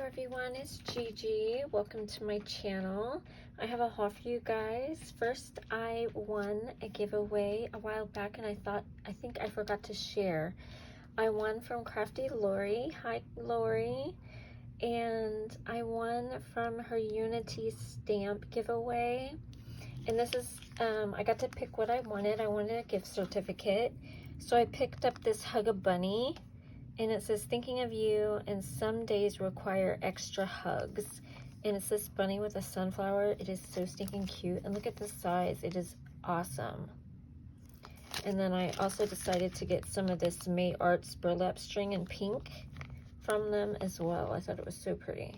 everyone, it's Gigi. Welcome to my channel. I have a haul for you guys. First, I won a giveaway a while back and I think I forgot to share. I won from Crafty Lori. Hi Lori. And I won from her Unity stamp giveaway. And this is, I got to pick what I wanted. I wanted a gift certificate. So I picked up this Hug a Bunny. And it says, thinking of you, and some days require extra hugs. And it's this bunny with a sunflower. It is so stinking cute. And look at the size. It is awesome. And then I also decided to get some of this May Arts burlap string in pink from them as well. I thought it was so pretty.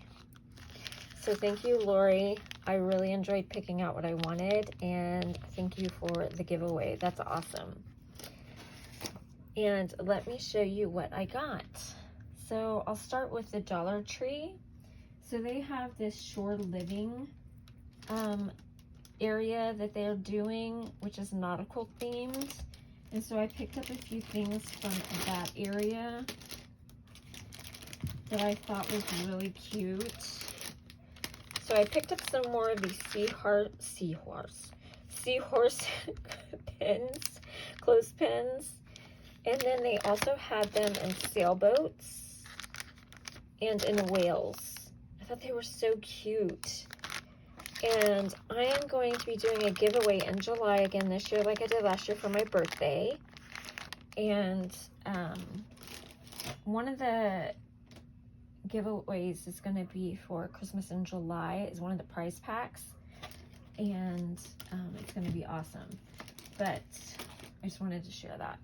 So thank you, Lori. I really enjoyed picking out what I wanted. And thank you for the giveaway. That's awesome. And let me show you what I got. So I'll start with the Dollar Tree. So they have this shore living area that they're doing, which is nautical themed. And so I picked up a few things from that area that I thought was really cute. So I picked up some more of these seahorse pins, clothespins. And then they also had them in sailboats and in whales. I thought they were so cute. And I am going to be doing a giveaway in July again this year, like I did last year for my birthday. And one of the giveaways is going to be for Christmas in July, is one of the prize packs. And it's going to be awesome. But I just wanted to share that.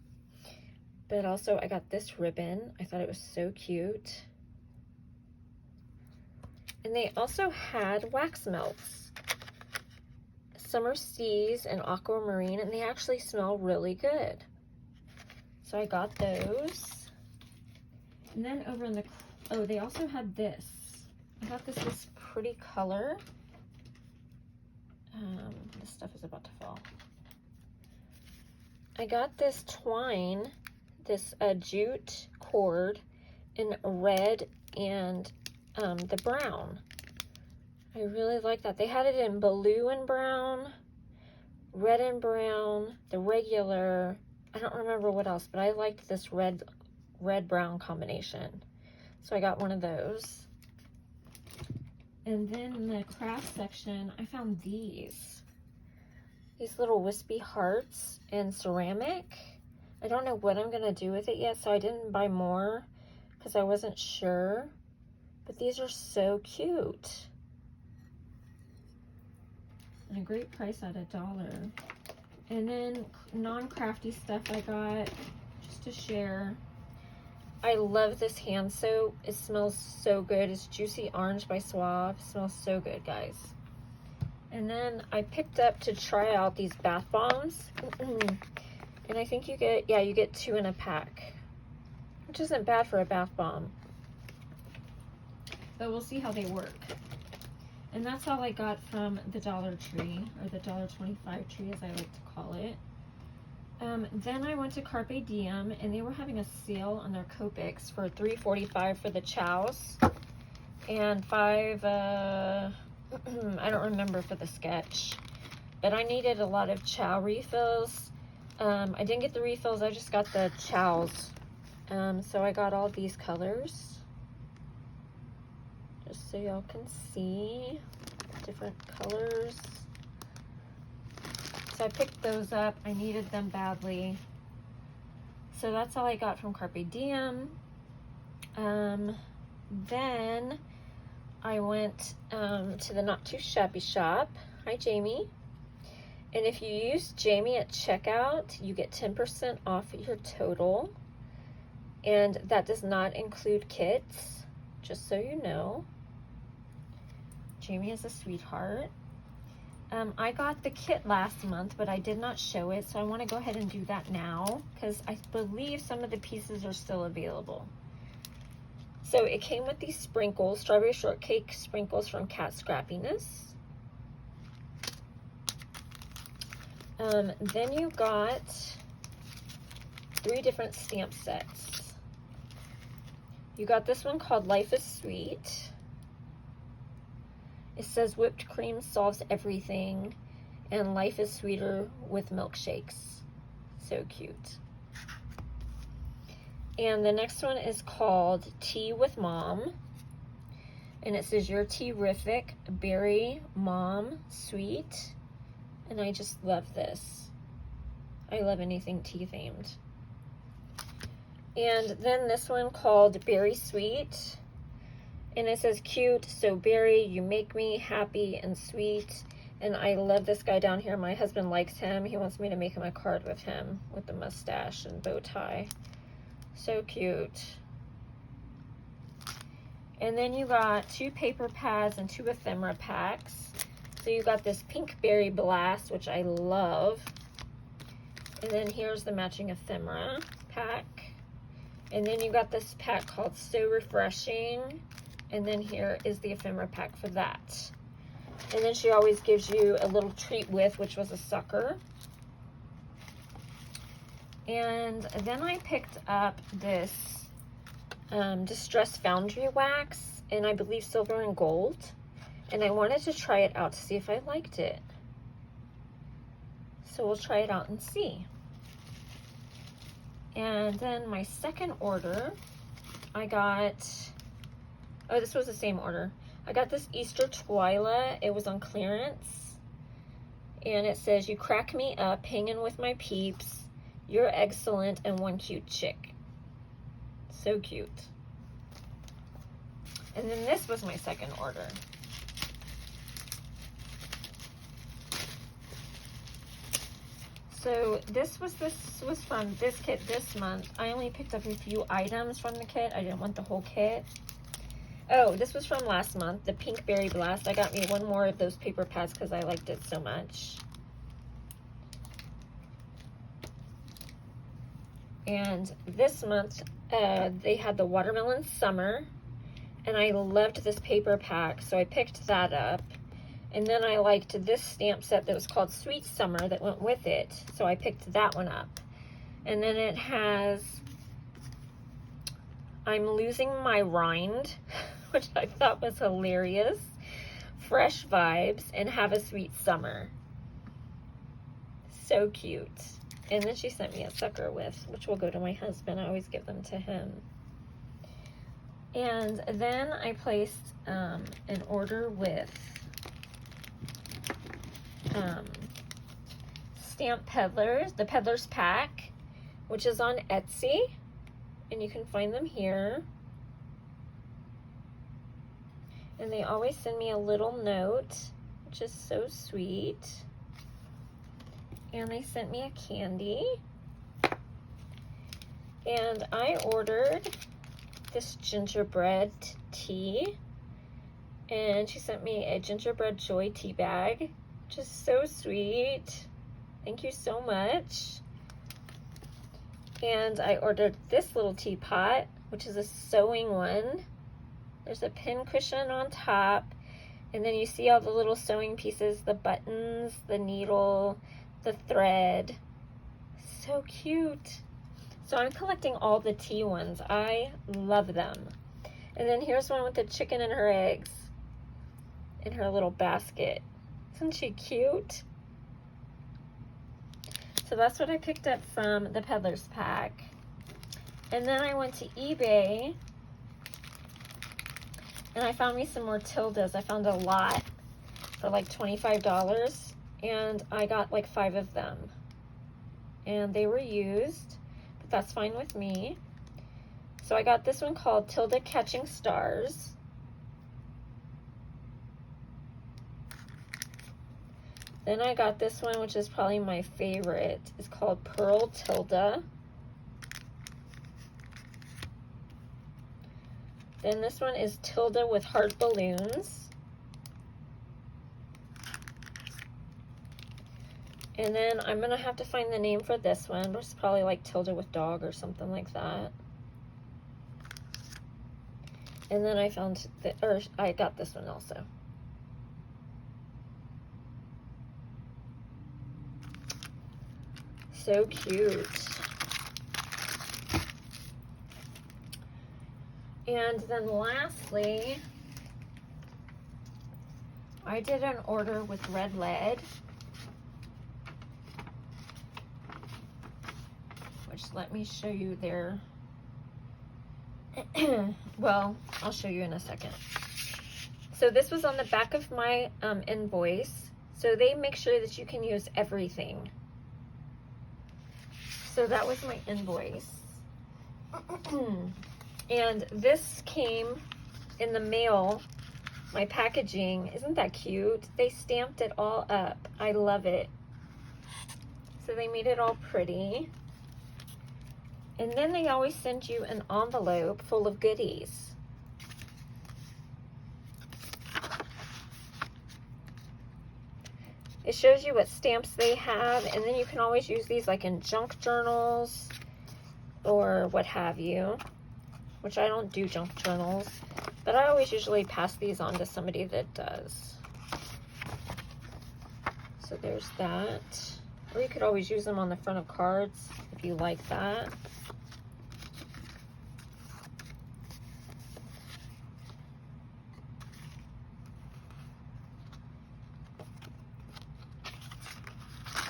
But also, I got this ribbon. I thought it was so cute. And they also had wax melts. Summer Seas and Aquamarine, and they actually smell really good. So I got those. And then over in the, oh, they also had this. I thought this was pretty color. This stuff is about to fall. I got this twine, this jute cord in red and the brown. I really like that. They had it in blue and brown, red and brown, the regular. I don't remember what else, but I liked this red-brown combination. So I got one of those. And then in the craft section, I found these little wispy hearts in ceramic. I don't know what I'm going to do with it yet, so I didn't buy more because I wasn't sure. But these are so cute. And a great price at $1. And then non-crafty stuff I got just to share. I love this hand soap. It smells so good. It's Juicy Orange by Suave. It smells so good, guys. And then I picked up to try out these bath bombs. And I think you get 2 in a pack, which isn't bad for a bath bomb. But we'll see how they work. And that's all I got from the Dollar Tree, or the $1.25 tree, as I like to call it. Then I went to Carpe Diem, and they were having a sale on their Copics for $3.45 for the chows, and $5, I don't remember for the sketch. But I needed a lot of chow refills. I didn't get the refills, I just got the chows. So I got all these colors. Just so y'all can see different colors. So I picked those up. I needed them badly. So that's all I got from Carpe Diem. Then I went to the Not2ShabbyShop. Hi, Jamie. And if you use Jamie at checkout, you get 10% off your total. And that does not include kits, just so you know. Jamie is a sweetheart. I got the kit last month, but I did not show it, so I want to go ahead and do that now, because I believe some of the pieces are still available. So it came with these sprinkles, strawberry shortcake sprinkles from Cat Scrappiness. Then you got 3 different stamp sets. You got this one called Life is Sweet. It says whipped cream solves everything and life is sweeter with milkshakes. So cute. And the next one is called Tea with Mom. And it says your tea-rific, berry, mom, sweet. And I just love this. I love anything tea themed. And then this one called Berry Sweet. And it says cute, so berry, you make me happy and sweet. And I love this guy down here. My husband likes him. He wants me to make him a card with him with the mustache and bow tie. So cute. And then you got 2 paper pads and 2 ephemera packs. So you got this Pink Berry Blast, which I love. And then here's the matching ephemera pack. And then you got this pack called So Refreshing. And then here is the ephemera pack for that. And then she always gives you a little treat with, which was a sucker. And then I picked up this Distress Foundry Wax, and I believe silver and gold. And I wanted to try it out to see if I liked it. So we'll try it out and see. And then my second order, I got, oh, this was the same order. I got this Easter Twyla. It was on clearance. And it says, you crack me up, hanging with my peeps. You're excellent and one cute chick. So cute. And then this was my second order. So this was from this kit this month. I only picked up a few items from the kit. I didn't want the whole kit. Oh, this was from last month, the Pink Berry Blast. I got me one more of those paper pads because I liked it so much. And this month, they had the Watermelon Summer, and I loved this paper pack, so I picked that up. And then I liked this stamp set that was called Sweet Summer that went with it, so I picked that one up. And then it has I'm Losing My Rind, which I thought was hilarious, Fresh Vibes, and Have a Sweet Summer. So cute. And then she sent me a sucker with, which will go to my husband. I always give them to him. And then I placed an order with Stamp Peddlers, the Peddler's Pack, which is on Etsy. And you can find them here. And they always send me a little note, which is so sweet. And they sent me a candy. And I ordered this gingerbread tea. And she sent me a gingerbread joy tea bag, which is so sweet. Thank you so much. And I ordered this little teapot, which is a sewing one. There's a pin cushion on top. And then you see all the little sewing pieces, the buttons, the needle, the thread. So cute. So I'm collecting all the tea ones. I love them. And then here's one with the chicken and her eggs in her little basket. Isn't she cute? So that's what I picked up from the Peddler's Pack. And then I went to eBay and I found me some more Tildas. I found a lot for like $25. And I got like 5 of them. And they were used, but that's fine with me. So I got this one called Tilda Catching Stars. Then I got this one, which is probably my favorite. It's called Pearl Tilda. Then this one is Tilda with Heart Balloons. And then I'm going to have to find the name for this one, but it's probably like Tilda with Dog or something like that. And then I found, I got this one also. So cute. And then lastly, I did an order with RedLead, which let me show you their, well, I'll show you in a second. So this was on the back of my invoice. So they make sure that you can use everything. So that was my invoice. And this came in the mail, my packaging. Isn't that cute? They stamped it all up. I love it. So they made it all pretty. And then they always send you an envelope full of goodies. It shows you what stamps they have, and then you can always use these like in junk journals or what have you, which I don't do junk journals, but I always usually pass these on to somebody that does. So there's that. Or you could always use them on the front of cards if you like that.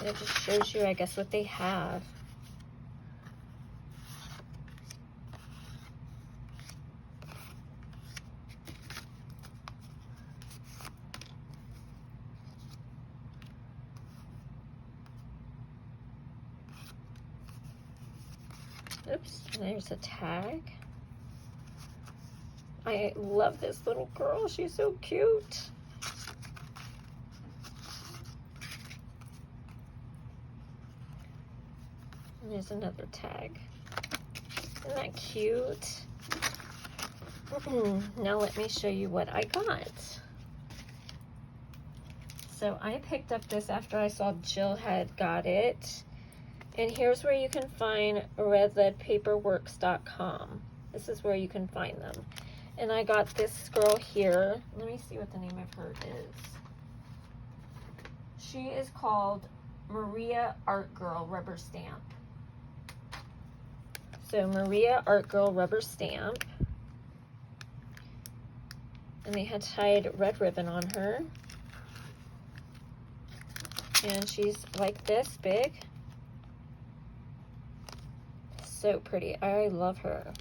It just shows you, I guess, what they have. Oops, there's a tag. I love this little girl. She's so cute. And there's another tag. Isn't that cute? Now let me show you what I got. So I picked up this after I saw Jill had got it. And here's where you can find RedLeadPaperworks.com. This is where you can find them. And I got this girl here. Let me see what the name of her is. She is called Maria Art Girl Rubber Stamp. So Maria Art Girl Rubber Stamp. And they had tied red ribbon on her. And she's like this big. So pretty. I love her.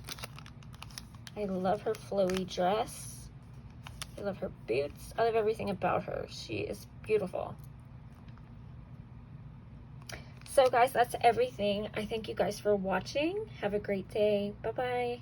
I love her flowy dress. I love her boots. I love everything about her. She is beautiful. So guys, that's everything. I thank you guys for watching. Have a great day. Bye-bye.